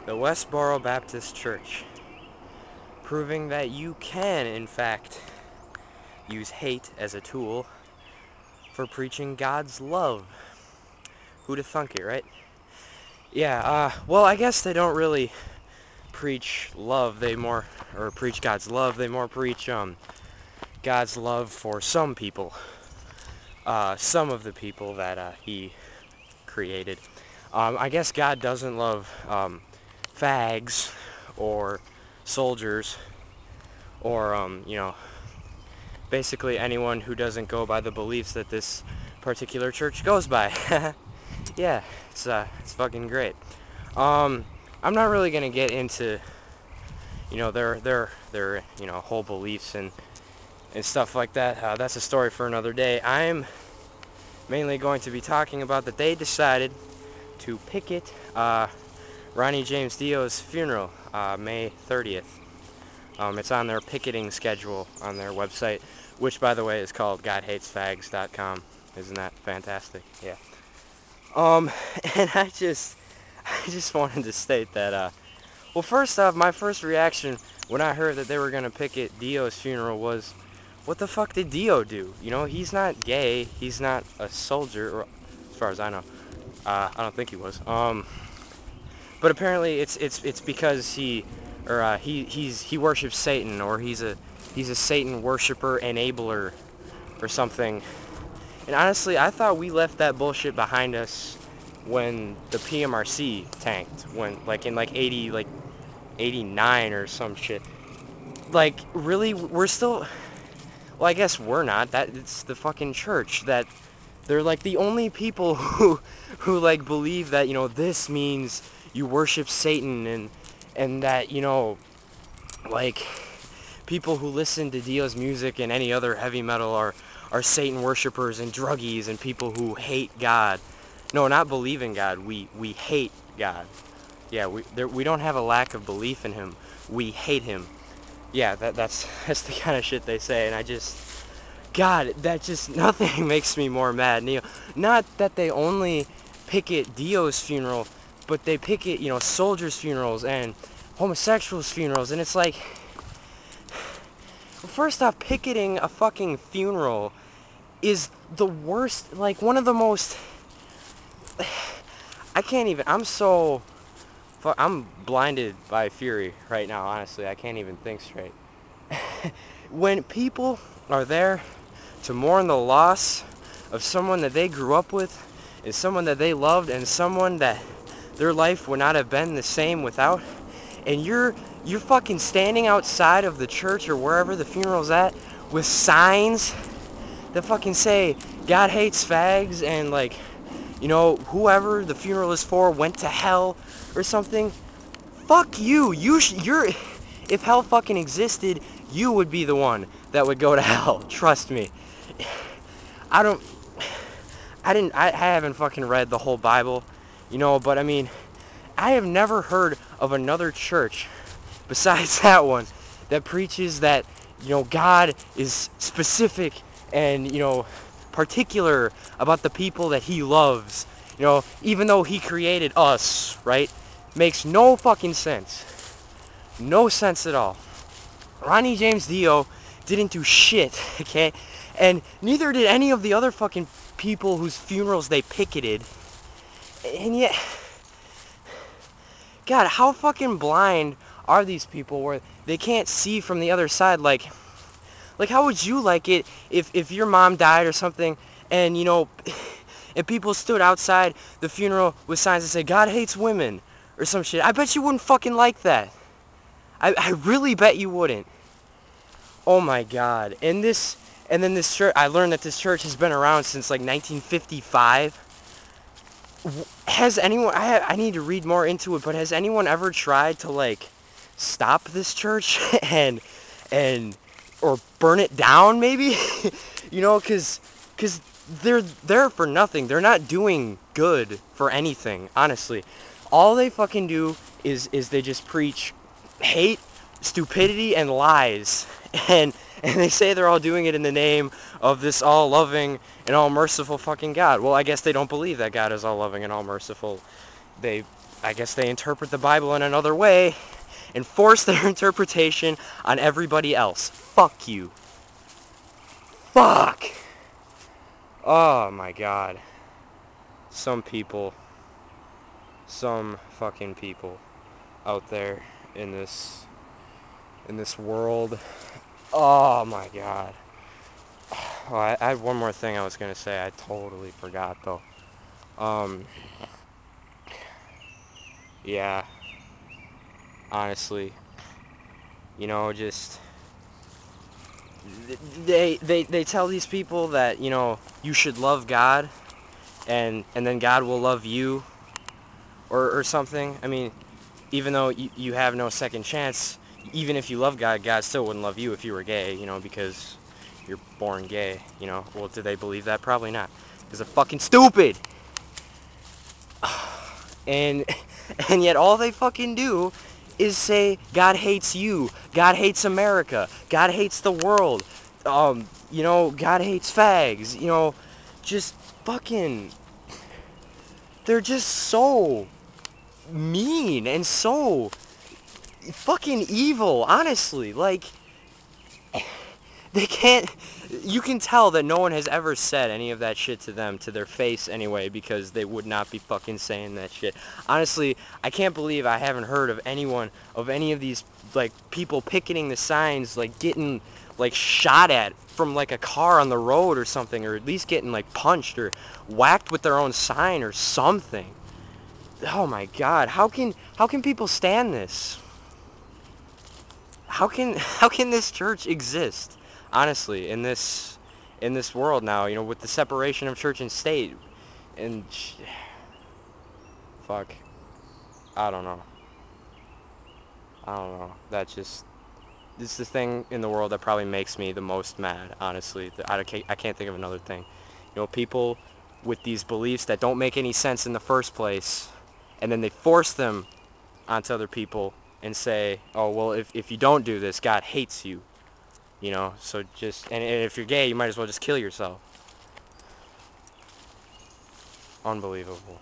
the Westboro Baptist Church, proving that you can, in fact, use hate as a tool for preaching God's love. Who'da thunk it, right? Yeah, well, I guess they don't really preach love, or preach God's love, they more preach, God's love for some people. Some of the people that, he created. I guess God doesn't love, fags, or soldiers, or, basically anyone who doesn't go by the beliefs that this particular church goes by. Yeah, it's fucking great. I'm not really gonna get into, their whole beliefs and stuff like that. That's a story for another day. I'm mainly going to be talking about that they decided to picket Ronnie James Dio's funeral, May 30th. It's on their picketing schedule on their website, which, by the way, is called GodHatesFags.com. Isn't that fantastic? Yeah. And I just wanted to state that, well, first off, my first reaction when I heard that they were going to picket Dio's funeral was, what the fuck did Dio do? He's not gay, he's not a soldier, or as far as I know. I don't think he was. But apparently it's because he worships Satan, or he's a Satan worshiper enabler or something. And honestly, I thought we left that bullshit behind us when the PMRC tanked, when in 89 or some shit. Really, we're still, well, I guess we're not. It's the fucking church that they're the only people who believe that, this means you worship Satan, and that, people who listen to Dio's music and any other heavy metal are Satan worshippers and druggies and people who hate God. No, not believe in God. We hate God. Yeah, we don't have a lack of belief in him. We hate him. Yeah, that's the kind of shit they say, and God, nothing makes me more mad. Not that they only picket Dio's funeral, but they picket, soldiers' funerals and homosexuals' funerals, and it's like, first off, picketing a fucking funeral is the worst, one of the most, I can't even, I'm blinded by fury right now, honestly. I can't even think straight. When people are there to mourn the loss of someone that they grew up with, and someone that they loved, and someone that their life would not have been the same without, and you're fucking standing outside of the church or wherever the funeral's at with signs that fucking say God hates fags, and whoever the funeral is for went to hell or something. Fuck you. You're if hell fucking existed, you would be the one that would go to hell. Trust me. I haven't fucking read the whole Bible, but I mean, I have never heard of another church besides that one that preaches that, God is specific and, particular about the people that he loves, even though he created us, right? Makes no fucking sense. No sense at all. Ronnie James Dio didn't do shit, okay? And neither did any of the other fucking people whose funerals they picketed. And yet, God, how fucking blind are these people where they can't see from the other side? How would you like it if your mom died or something, and, and people stood outside the funeral with signs that say, God hates women, or some shit? I bet you wouldn't fucking like that. I really bet you wouldn't. Oh my God. And then this church, I learned that this church has been around since 1955. Has anyone, I need to read more into it, but has anyone ever tried to stop this church or burn it down, maybe? Because they're there for nothing. They're not doing good for anything, honestly. All they fucking do is they just preach hate, stupidity, and lies. And they say they're all doing it in the name of this all-loving and all-merciful fucking God. Well, I guess they don't believe that God is all-loving and all-merciful. They I guess they interpret the Bible in another way and force their interpretation on everybody else. Fuck you. Fuck! Oh my god. Some people, some fucking people out there in this world. Oh my god. Oh, I had one more thing I was gonna say. I totally forgot though. Yeah, honestly, just they tell these people that you should love God, and then God will love you, or something. I mean, even though you have no second chance, even if you love God, God still wouldn't love you if you were gay, because you're born gay, Well, do they believe that? Probably not. Because they're fucking stupid. And and yet all they fucking do is say God hates you, God hates America, God hates the world, God hates fags, just fucking, they're just so mean and so fucking evil, honestly. Like, they can't, you can tell that no one has ever said any of that shit to them, to their face anyway, because they would not be fucking saying that shit. Honestly, I can't believe I haven't heard of anyone, of any of these, like, people picketing the signs, like, getting, like, shot at from, like, a car on the road or something, or at least getting, like, punched or whacked with their own sign or something. Oh my god, how can people stand this? How can this church exist? Honestly, in this world now, with the separation of church and state, and fuck, I don't know. I don't know. It's the thing in the world that probably makes me the most mad. Honestly, I can't think of another thing. People with these beliefs that don't make any sense in the first place, and then they force them onto other people and say, oh well, if you don't do this, God hates you. So just, and if you're gay, you might as well just kill yourself. Unbelievable.